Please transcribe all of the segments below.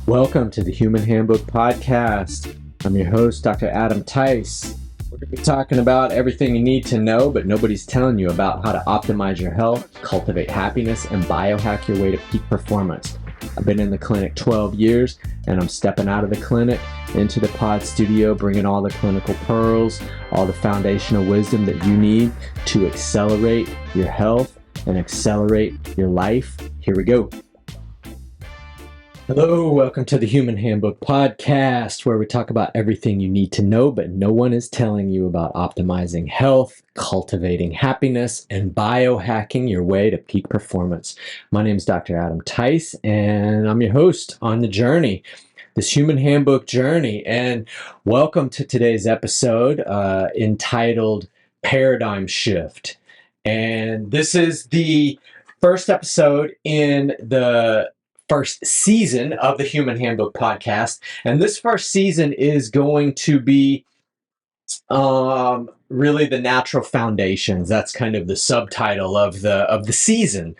Welcome to the Human Handbook Podcast. I'm your host, Dr. Adam Tice. We're going to be talking about everything you need to know, but nobody's telling you about how to optimize your health, cultivate happiness, and biohack your way to peak performance. I've been in the clinic 12 years, and I'm stepping out of the clinic into the pod studio, bringing all the clinical pearls, all the foundational wisdom that you need to accelerate your health and accelerate your life. Here we go. Hello, welcome to the Human Handbook Podcast, where we talk about everything you need to know, but no one is telling you about optimizing health, cultivating happiness, and biohacking your way to peak performance. My name is Dr. Adam Tice, and I'm your host on the journey, this Human Handbook journey. And welcome to today's episode entitled Paradigm Shift. And this is the first episode in the first season of the Human Handbook Podcast. And this first season is going to be really the natural foundations. That's kind of the subtitle of the season.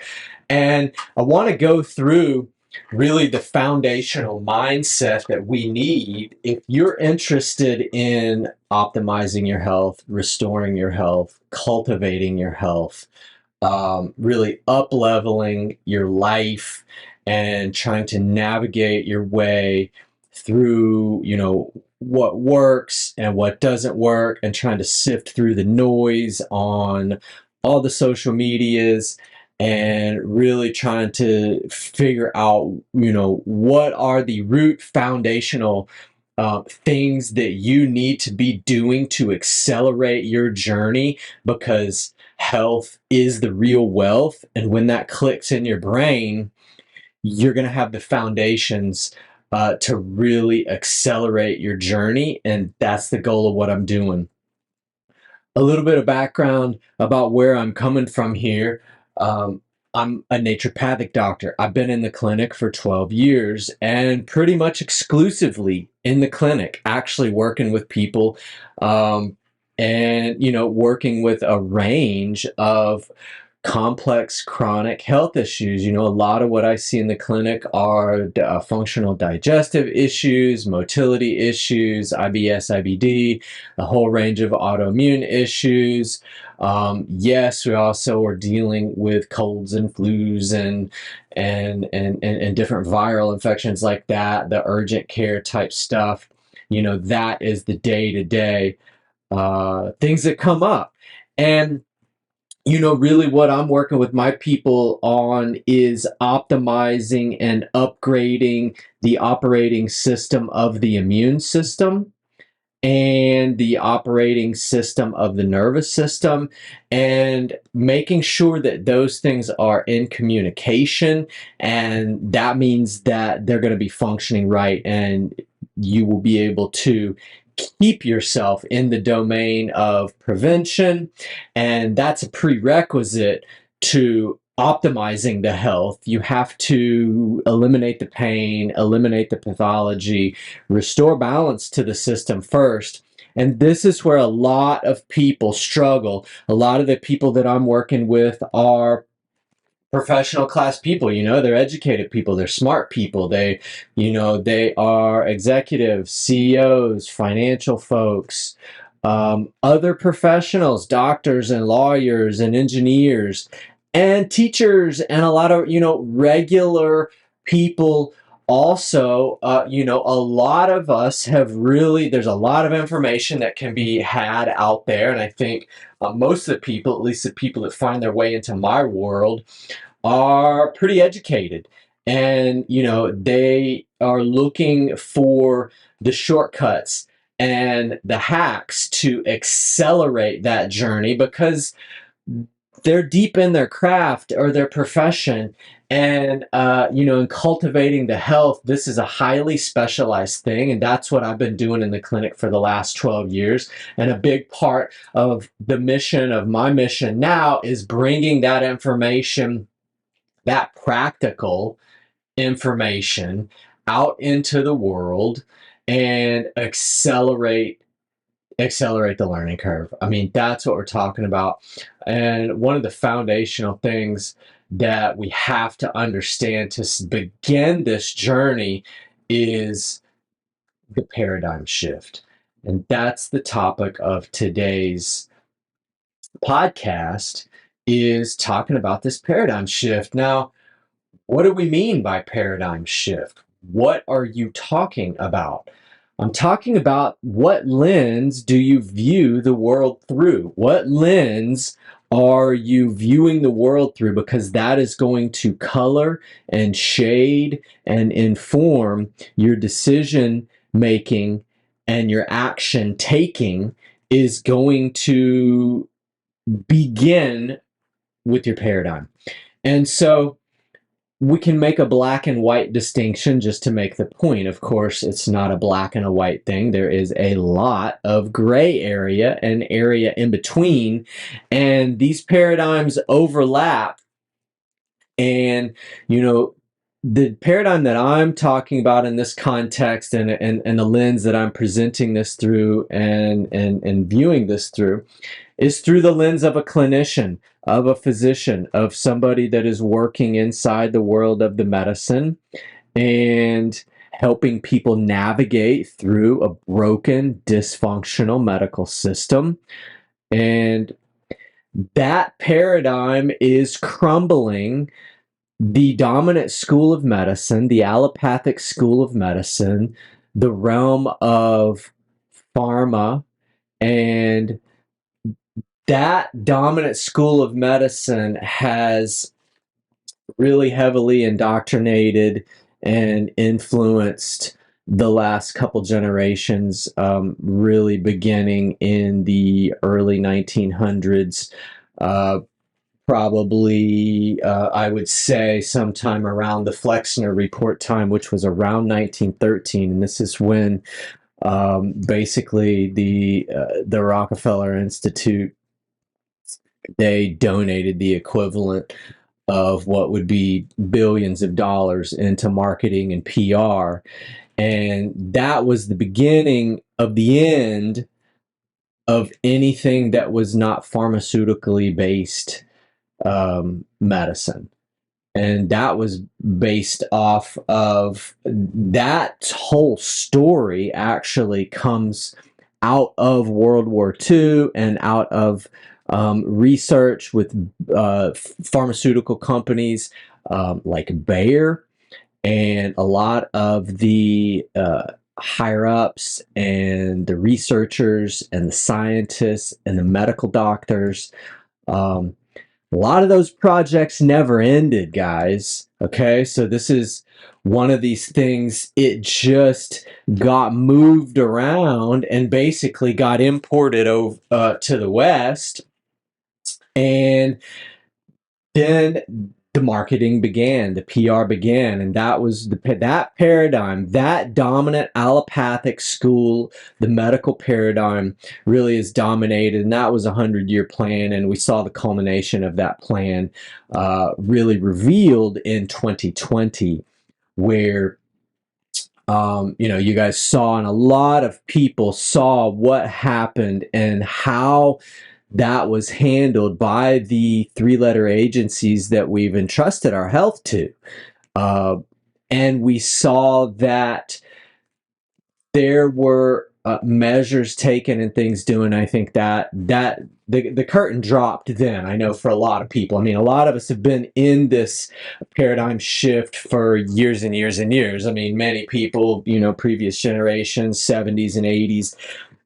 And I want to go through really the foundational mindset that we need if you're interested in optimizing your health, restoring your health, cultivating your health, really up-leveling your life, and trying to navigate your way through, what works and what doesn't work, and trying to sift through the noise on all the social medias and really trying to figure out, what are the root foundational things that you need to be doing to accelerate your journey, because health is the real wealth. And when that clicks in your brain, you're going to have the foundations to really accelerate your journey. And that's the goal of what I'm doing. A little bit of background about where I'm coming from here. I'm a naturopathic doctor. I've been in the clinic for 12 years and pretty much exclusively in the clinic, actually working with people and, working with a range of complex chronic health issues. A lot of what I see in the clinic are functional digestive issues, motility issues, IBS, IBD, a whole range of autoimmune issues. Yes, we also are dealing with colds and flus and different viral infections like that, the urgent care type stuff. That is the day-to-day things that come up. And really what I'm working with my people on is optimizing and upgrading the operating system of the immune system and the operating system of the nervous system, and making sure that those things are in communication. And that means that they're going to be functioning right, and you will be able to keep yourself in the domain of prevention. And that's a prerequisite to optimizing the health. You have to eliminate the pain, eliminate the pathology, restore balance to the system first. And this is where a lot of people struggle. A lot of the people that I'm working with are professional class people. They're educated people, they're smart people, they are executives, CEOs, financial folks, other professionals, doctors and lawyers and engineers and teachers, and a lot of regular people also. A lot of us there's a lot of information that can be had out there, and I think most of the people, at least the people that find their way into my world, are pretty educated, and they are looking for the shortcuts and the hacks to accelerate that journey, because they're deep in their craft or their profession. And in cultivating the health, this is a highly specialized thing, and that's what I've been doing in the clinic for the last 12 years. And a big part of my mission now, is bringing that information, that practical information, out into the world and accelerate the learning curve. I mean, that's what we're talking about. And one of the foundational things that we have to understand to begin this journey is the paradigm shift. And that's the topic of today's podcast, is talking about this paradigm shift. Now, what do we mean by paradigm shift? What are you talking about? I'm talking about, what lens do you view the world through? What lens are you viewing the world through? Because that is going to color and shade and inform your decision making, and your action taking is going to begin with your paradigm. And so we can make a black and white distinction just to make the point. Of course, it's not a black and a white thing. There is a lot of gray area and area in between, and these paradigms overlap. And, the paradigm that I'm talking about in this context, and the lens that I'm presenting this through and viewing this through, is through the lens of a clinician, of a physician, of somebody that is working inside the world of the medicine and helping people navigate through a broken, dysfunctional medical system. And that paradigm is crumbling the dominant school of medicine, the allopathic school of medicine, the realm of pharma, and that dominant school of medicine has really heavily indoctrinated and influenced the last couple generations, really beginning in the early 1900s, probably, I would say, sometime around the Flexner Report time, which was around 1913. And this is when basically the Rockefeller Institute, they donated the equivalent of what would be billions of dollars into marketing and PR. And that was the beginning of the end of anything that was not pharmaceutically based medicine. And that was based off of, that whole story actually comes out of World War II and out of research with pharmaceutical companies like Bayer, and a lot of the higher ups and the researchers and the scientists and the medical doctors. A lot of those projects never ended, guys. Okay, so this is one of these things, it just got moved around and basically got imported over to the West. And then the marketing began, the PR began, and that was that paradigm, that dominant allopathic school, the medical paradigm, really is dominated. And that was a 100-year plan, and we saw the culmination of that plan really revealed in 2020, where you guys saw, and a lot of people saw what happened and how that was handled by the three-letter agencies that we've entrusted our health to. And we saw that there were measures taken and things doing. I think that the curtain dropped then, I know, for a lot of people. I mean, a lot of us have been in this paradigm shift for years and years and years. I mean, many people, previous generations, 70s and 80s,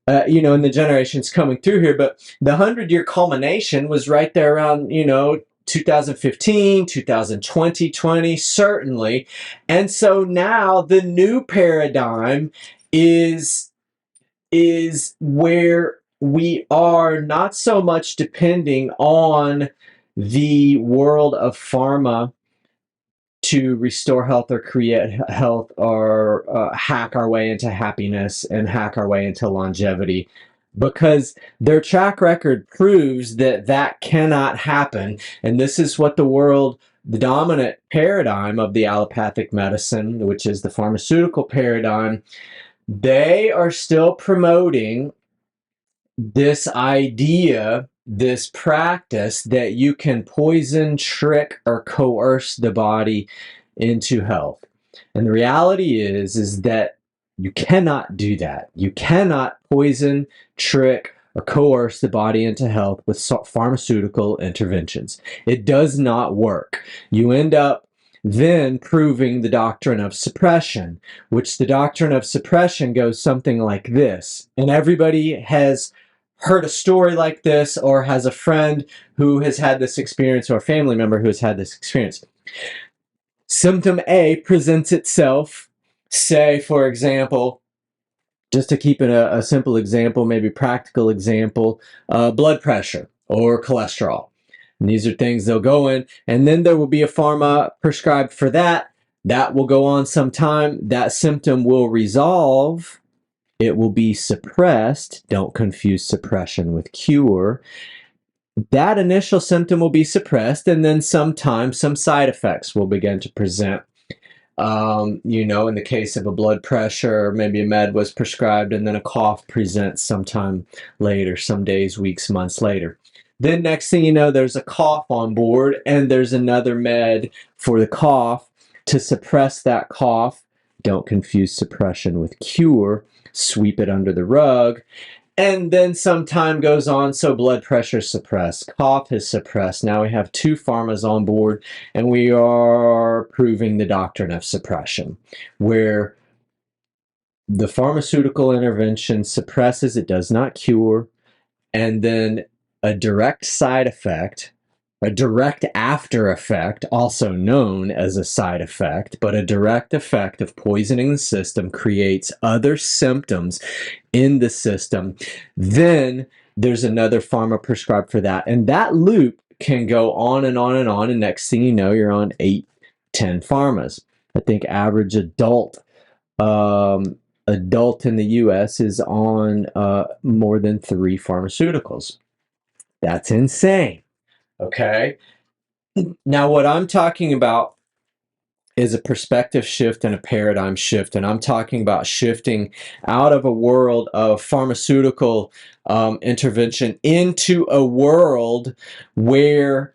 and the generations coming through here. But the 100-year culmination was right there around, 2015, 2020, certainly. And so now the new paradigm is where we are not so much depending on the world of pharma to restore health or create health, or hack our way into happiness and hack our way into longevity, because their track record proves that that cannot happen. And this is what the dominant paradigm of the allopathic medicine, which is the pharmaceutical paradigm, they are still promoting this idea, this practice, that you can poison, trick, or coerce the body into health. And the reality is that you cannot do that. You cannot poison, trick, or coerce the body into health with pharmaceutical interventions. It does not work. You end up then proving the doctrine of suppression, which the doctrine of suppression goes something like this. And everybody has heard a story like this, or has a friend who has had this experience, or a family member who has had this experience. Symptom A presents itself, say, for example, just to keep it a simple example, maybe practical example, blood pressure or cholesterol. And these are things they'll go in, and then there will be a pharma prescribed for that. That will go on some time. That symptom will resolve. It will be suppressed. Don't confuse suppression with cure. That initial symptom will be suppressed, and then sometimes some side effects will begin to present. In the case of a blood pressure, maybe a med was prescribed, and then a cough presents sometime later, some days, weeks, months later. Then next thing you know, there's a cough on board, and there's another med for the cough to suppress that cough. Don't confuse suppression with cure. Sweep it under the rug. And then some time goes on, so blood pressure is suppressed, cough is suppressed. Now we have two pharmas on board, and we are proving the doctrine of suppression, where the pharmaceutical intervention suppresses, it does not cure, and then a direct side effect, a direct after effect, also known as a side effect, but a direct effect of poisoning the system creates other symptoms in the system. Then there's another pharma prescribed for that. And that loop can go on and on and on. And next thing you know, you're on 8, 10 pharmas. I think average adult in the US is on more than 3 pharmaceuticals. That's insane. Okay. Now, what I'm talking about is a perspective shift and a paradigm shift. And I'm talking about shifting out of a world of pharmaceutical intervention into a world where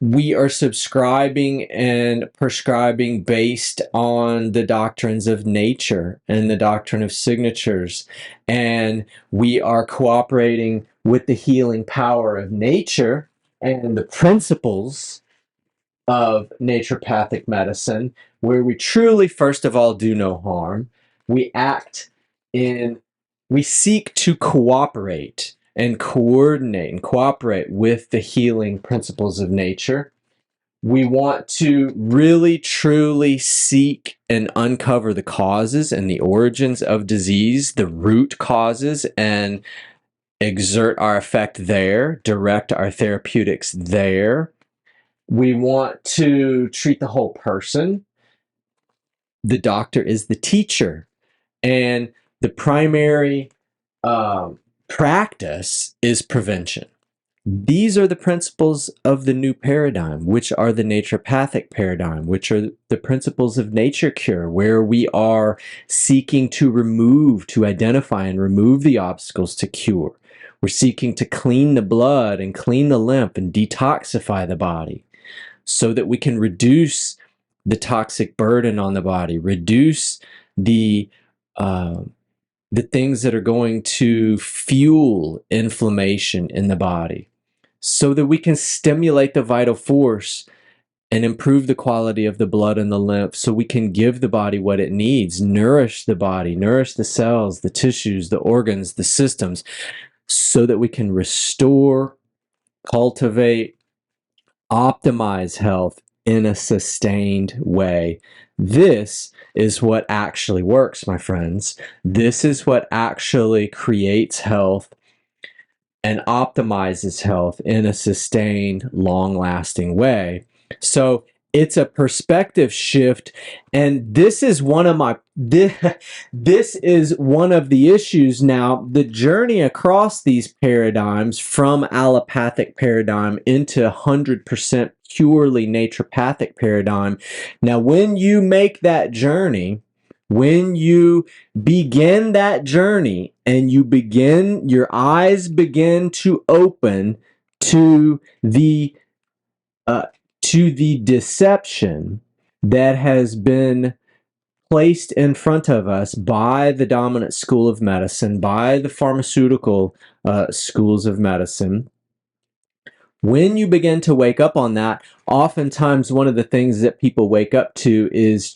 we are subscribing and prescribing based on the doctrines of nature and the doctrine of signatures. And we are cooperating with the healing power of nature and the principles of naturopathic medicine, where we truly, first of all, do no harm. We seek to cooperate and coordinate and cooperate with the healing principles of nature. We want to really, truly seek and uncover the causes and the origins of disease, the root causes, and exert our effect there, direct our therapeutics there. We want to treat the whole person. The doctor is the teacher. And the primary practice is prevention. These are the principles of the new paradigm, which are the naturopathic paradigm, which are the principles of nature cure, where we are seeking to identify and remove the obstacles to cure. We're seeking to clean the blood and clean the lymph and detoxify the body so that we can reduce the toxic burden on the body, reduce the things that are going to fuel inflammation in the body, so that we can stimulate the vital force and improve the quality of the blood and the lymph, so we can give the body what it needs, nourish the body, nourish the cells, the tissues, the organs, the systems, so that we can restore, cultivate, optimize health in a sustained way. This is what actually works, my friends. This is what actually creates health and optimizes health in a sustained, long-lasting way. So it's a perspective shift, and this is one of the issues now. The journey across these paradigms from allopathic paradigm into 100% purely naturopathic paradigm. Now, when you make that journey, when you begin that journey and your eyes begin to open to the deception, that has been placed in front of us by the dominant school of medicine, by the pharmaceutical schools of medicine. When you begin to wake up on that, oftentimes one of the things that people wake up to is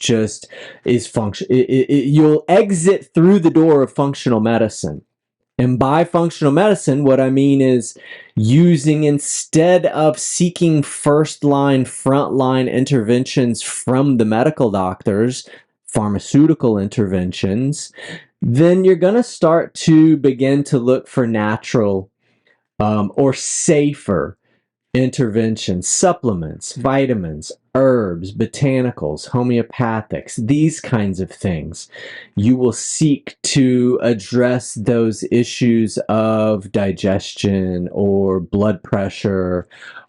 function. You'll exit through the door of functional medicine. And by functional medicine, what I mean is using, instead of seeking first line, front line interventions from the medical doctors, pharmaceutical interventions, then you're going to start to begin to look for natural or safer interventions, supplements, vitamins, herbs, botanicals, homeopathics, these kinds of things. You will seek to address those issues of digestion or blood pressure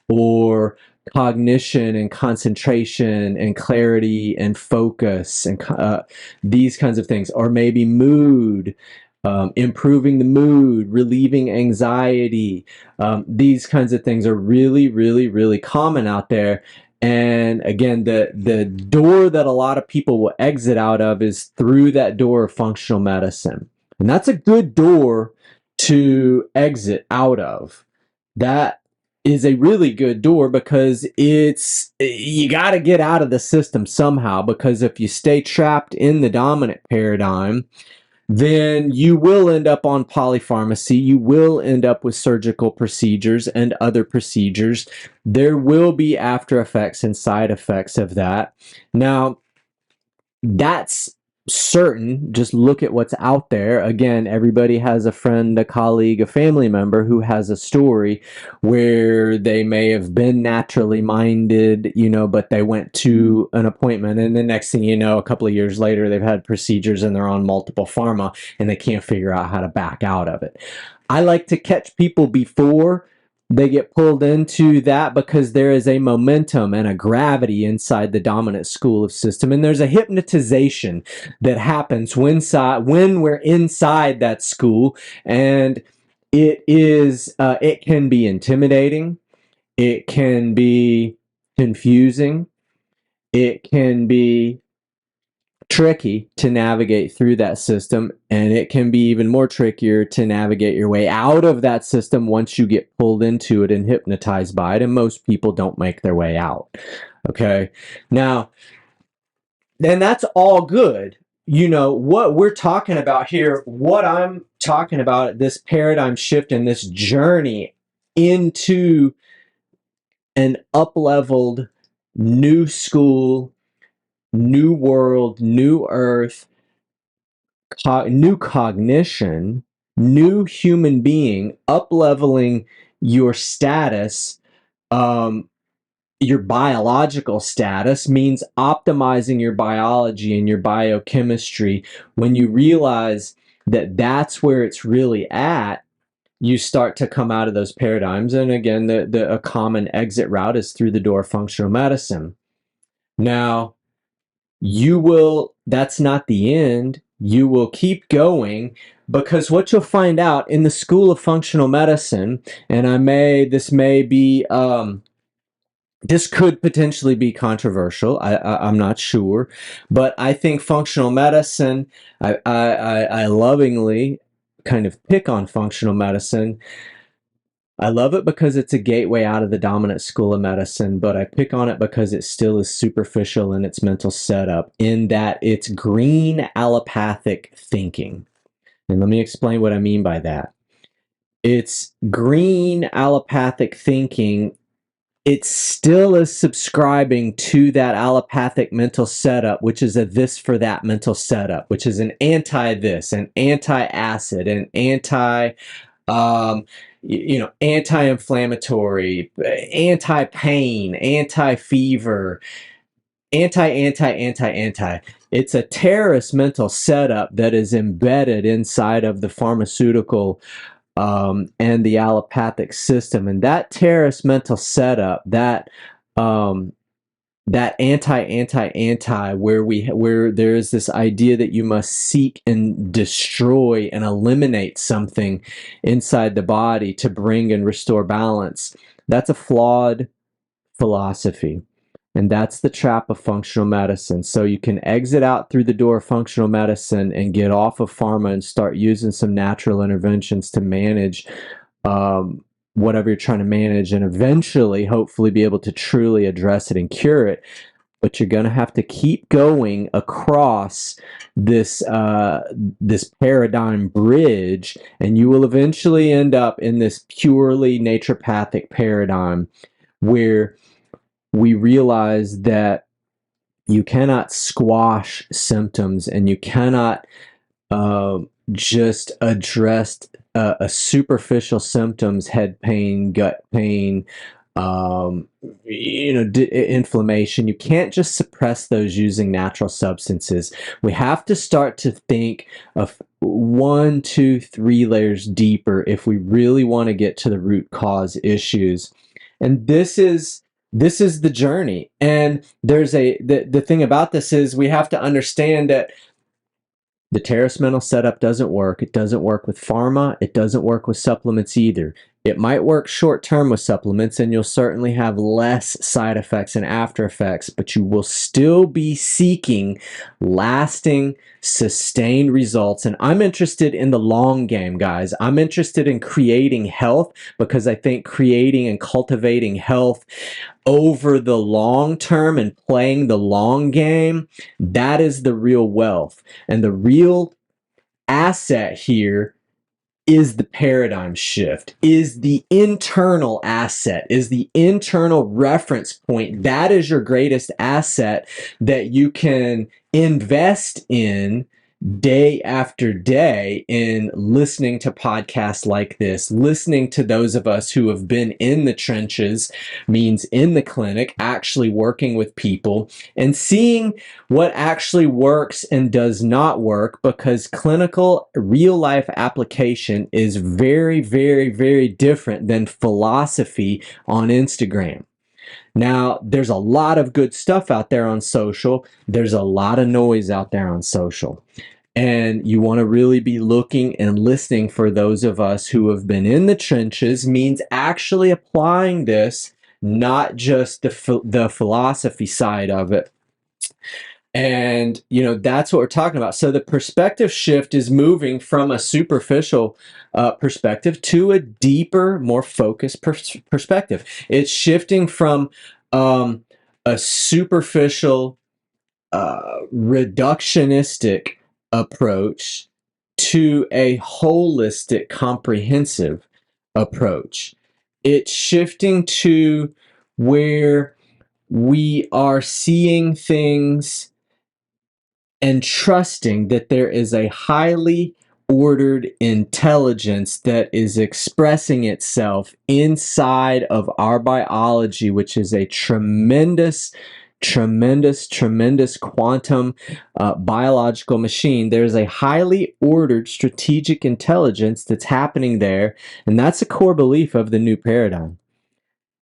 or cognition and concentration and clarity and focus and these kinds of things, or maybe mood, improving the mood, relieving anxiety. These kinds of things are really, really, really common out there. And again, the door that a lot of people will exit out of is through that door of functional medicine. And that's a good door to exit out of. That is a really good door because you got to get out of the system somehow, because if you stay trapped in the dominant paradigm, then you will end up on polypharmacy. You will end up with surgical procedures and other procedures. There will be after effects and side effects of that. Now, that's certain. Just look at what's out there. Again, everybody has a friend, a colleague, a family member who has a story where they may have been naturally minded, but they went to an appointment, and the next thing you know, a couple of years later, they've had procedures and they're on multiple pharma and they can't figure out how to back out of it. I like to catch people before they get pulled into that, because there is a momentum and a gravity inside the dominant school of system, and there's a hypnotization that happens when we're inside that school, and it can be intimidating, it can be confusing, it can be tricky to navigate through that system, and it can be even more trickier to navigate your way out of that system once you get pulled into it and hypnotized by it, and most people don't make their way out. Okay, now then, that's all good. What we're talking about here, what I'm talking about, this paradigm shift and this journey into an up-leveled new school, new world, new earth, new cognition, new human being, up-leveling your status, your biological status, means optimizing your biology and your biochemistry. When you realize that that's where it's really at, you start to come out of those paradigms. And again, a common exit route is through the door of functional medicine. Now, that's not the end. You will keep going, because what you'll find out in the school of functional medicine, and this could potentially be controversial. I'm not sure, but I think functional medicine, I lovingly kind of pick on functional medicine. I love it because it's a gateway out of the dominant school of medicine, but I pick on it because it still is superficial in its mental setup, in that it's green allopathic thinking. And let me explain what I mean by that. It's green allopathic thinking. It still is subscribing to that allopathic mental setup, which is a this for that mental setup, which is an anti-this, an anti-acid, an anti-inflammatory, anti-pain, anti-fever, anti. It's a terrorist mental setup that is embedded inside of the pharmaceutical and the allopathic system. And that terrorist mental setup, that anti, where there is this idea that you must seek and destroy and eliminate something inside the body to bring and restore balance. That's a flawed philosophy. And that's the trap of functional medicine. So you can exit out through the door of functional medicine and get off of pharma and start using some natural interventions to manage whatever you're trying to manage, and eventually, hopefully, be able to truly address it and cure it. But you're going to have to keep going across this paradigm bridge, and you will eventually end up in this purely naturopathic paradigm where we realize that you cannot squash symptoms, and you cannot just address a superficial symptoms, head pain, gut pain, inflammation. You can't just suppress those using natural substances. We have to start to think of 1, 2, 3 layers deeper if we really want to get to the root cause issues. And this is the journey. And there's the thing about this is we have to understand that the Terrace mental setup doesn't work. It doesn't work with pharma. It doesn't work with supplements either. It might work short term with supplements, and you'll certainly have less side effects and after effects, but you will still be seeking lasting, sustained results. And I'm interested in the long game, guys. I'm interested in creating health, because I think creating and cultivating health over the long term and playing the long game, that is the real wealth. And the real asset here is the paradigm shift, is the internal asset, is the internal reference point. That is your greatest asset that you can invest in day after day, in listening to podcasts like this, listening to those of us who have been in the trenches, means in the clinic, actually working with people and seeing what actually works and does not work, because clinical real life application is very, very, very different than philosophy on Instagram. Now, there's a lot of good stuff out there on social. There's a lot of noise out there on social. And you want to really be looking and listening for those of us who have been in the trenches, means actually applying this, not just the philosophy side of it. And, that's what we're talking about. So the perspective shift is moving from a superficial perspective to a deeper, more focused perspective. It's shifting from a superficial, reductionistic approach to a holistic, comprehensive approach. It's shifting to where we are seeing things and trusting that there is a highly ordered intelligence that is expressing itself inside of our biology, which is a tremendous quantum biological machine. There's a highly ordered strategic intelligence that's happening there, and that's a core belief of the new paradigm.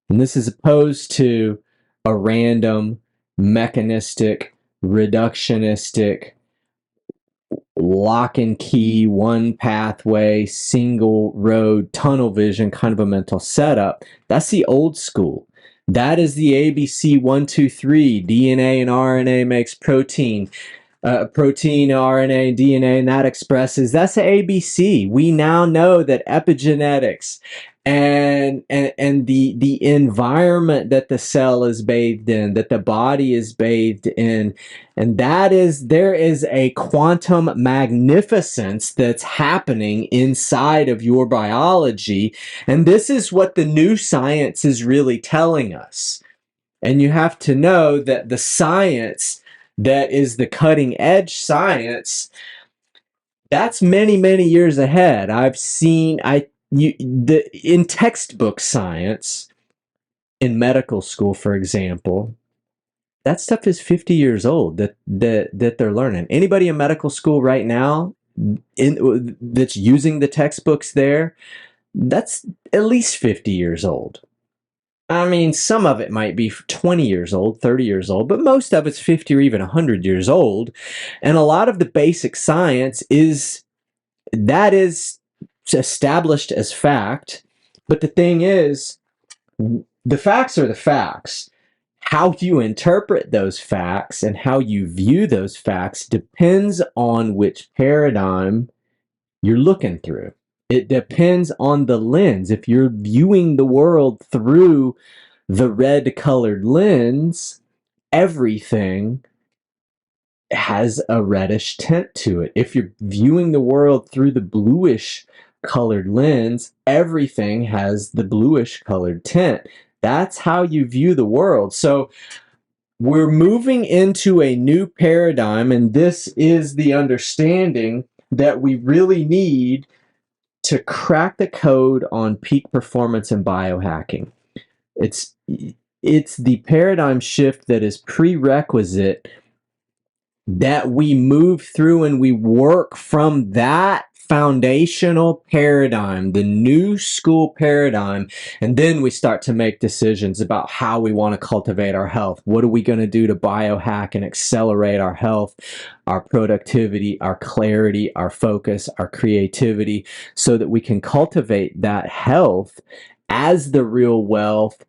And this is opposed to a random, mechanistic, reductionistic, lock and key, one pathway, single road, tunnel vision kind of a mental setup. That's the old school. That is the ABC 1, 2, 3. DNA and RNA makes protein. Protein, RNA, DNA, and that expresses, that's the ABC. We now know that epigenetics and the environment that the cell is bathed in, that the body is bathed in, and there is a quantum magnificence that's happening inside of your biology. And this is what the new science is really telling us. And you have to know that the science that is the cutting edge science, that's many, many years ahead. I've seen in textbook science, in medical school, for example, that stuff is 50 years old that they're learning. Anybody in medical school right now that's using the textbooks there, that's at least 50 years old. I mean, some of it might be 20 years old, 30 years old, but most of it's 50 or even 100 years old. And a lot of the basic science is established as fact. But the thing is, the facts are the facts. How you interpret those facts and how you view those facts depends on which paradigm you're looking through. It depends on the lens. If you're viewing the world through the red colored lens, everything has a reddish tint to it. If you're viewing the world through the bluish colored lens, everything has the bluish colored tint. That's how you view the world. So we're moving into a new paradigm, and this is the understanding that we really need to crack the code on peak performance and biohacking. It's the paradigm shift that is prerequisite that we move through and we work from that foundational paradigm, the new school paradigm, and then we start to make decisions about how we want to cultivate our health. What are we going to do to biohack and accelerate our health, our productivity, our clarity, our focus, our creativity, so that we can cultivate that health as the real wealth,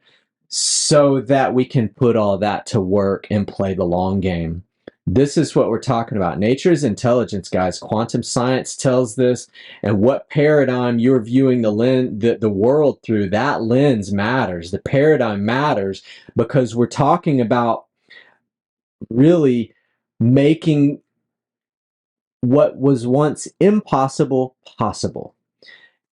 so that we can put all that to work and play the long game. This is what we're talking about. Nature is intelligence, guys. Quantum science tells this, and what paradigm you're viewing the world through, that lens matters. The paradigm matters, because we're talking about really making what was once impossible possible.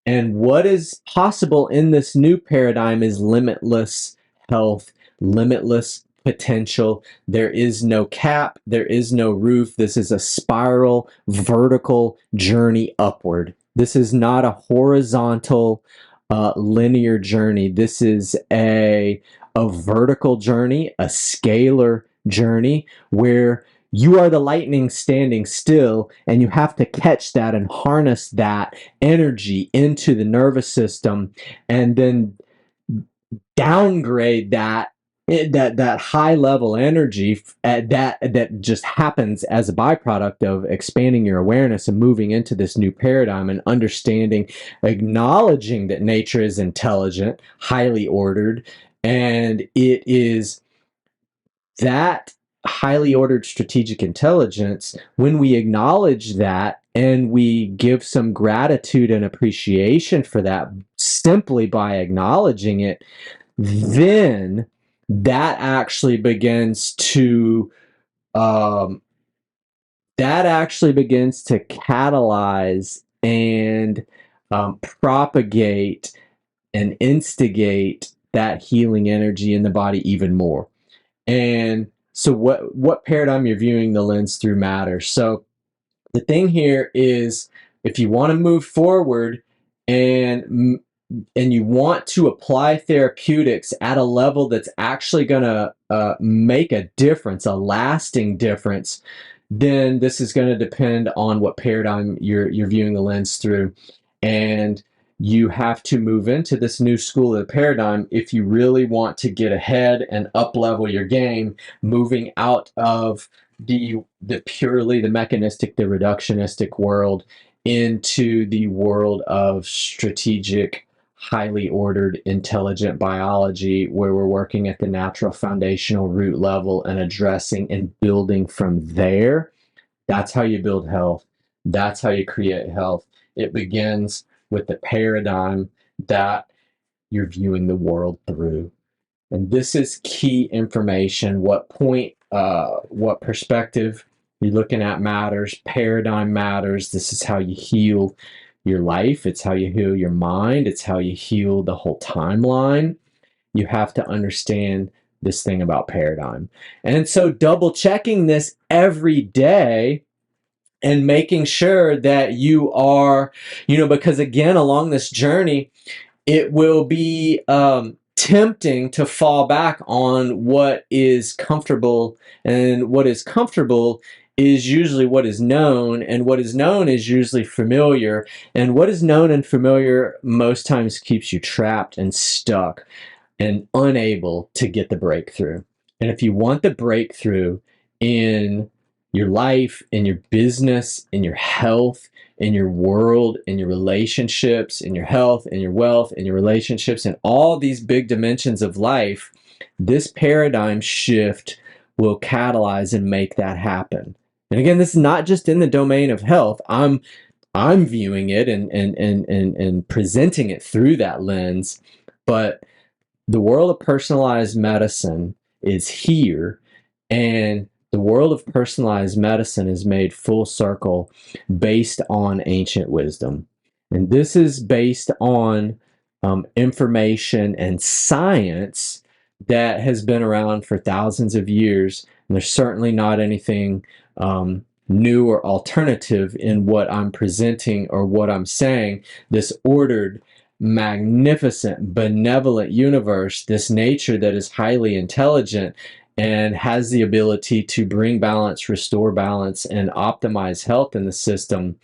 And what is possible in this new paradigm is limitless health, limitless potential. There is no cap, there is no roof. This is a spiral, vertical journey upward. This is not a horizontal, linear journey. This is a vertical journey, a scalar journey, where you are the lightning standing still, and you have to catch that and harness that energy into the nervous system, and then downgrade that high level energy that just happens as a byproduct of expanding your awareness and moving into this new paradigm and understanding, acknowledging that nature is intelligent, highly ordered, and it is that highly ordered strategic intelligence. When we acknowledge that and we give some gratitude and appreciation for that simply by acknowledging it, then that actually begins to catalyze and propagate and instigate that healing energy in the body even more. And so what paradigm you're viewing the lens through matters. So the thing here is, if you want to move forward and you want to apply therapeutics at a level that's actually going to make a difference, a lasting difference, then this is going to depend on what paradigm you're viewing the lens through. And you have to move into this new school of the paradigm if you really want to get ahead and up level your game, moving out of the purely the mechanistic, the reductionistic world into the world of strategic, highly ordered, intelligent biology, where we're working at the natural foundational root level and addressing and building from there. That's how you build health. That's how you create health. It begins with the paradigm that you're viewing the world through. And this is key information. What point, what perspective you're looking at matters. Paradigm matters. This is how you heal your life. It's how you heal your mind. It's how you heal the whole timeline. You have to understand this thing about paradigm. And so double checking this every day and making sure that you are, because again, along this journey, it will be tempting to fall back on what is comfortable, and what is comfortable is usually what is known, and what is known is usually familiar, and what is known and familiar most times keeps you trapped and stuck and unable to get the breakthrough. And if you want the breakthrough in your life, in your business, in your health, in your world, in your relationships, in your health, in your wealth, in your relationships, in all these big dimensions of life, this paradigm shift will catalyze and make that happen. And again, this is not just in the domain of health. I'm viewing it and presenting it through that lens, but the world of personalized medicine is here, and the world of personalized medicine is made full circle based on ancient wisdom. And this is based on information and science that has been around for thousands of years. And there's certainly not anything new or alternative in what I'm presenting or what I'm saying. This ordered, magnificent, benevolent universe, this nature that is highly intelligent and has the ability to bring balance, restore balance, and optimize health in the system.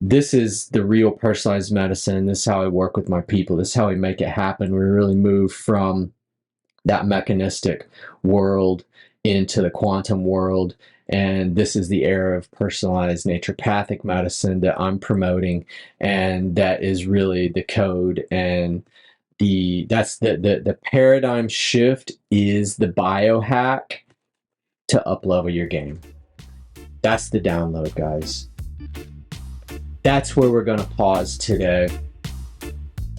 This is the real personalized medicine. This is how I work with my people. This is how we make it happen. We really move from that mechanistic world into the quantum world. And this is the era of personalized naturopathic medicine that I'm promoting, and that is really the code. And that's the paradigm shift is the biohack to uplevel your game. That's the download, guys. That's where we're going to pause today.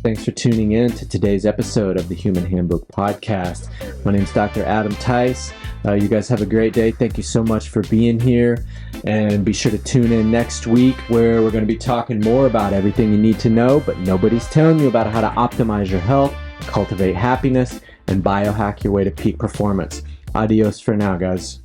Thanks for tuning in to today's episode of the Human Handbook Podcast. My name is Dr. Adam Tice. You guys have a great day. Thank you so much for being here. And be sure to tune in next week, where we're going to be talking more about everything you need to know, but nobody's telling you about how to optimize your health, cultivate happiness, and biohack your way to peak performance. Adios for now, guys.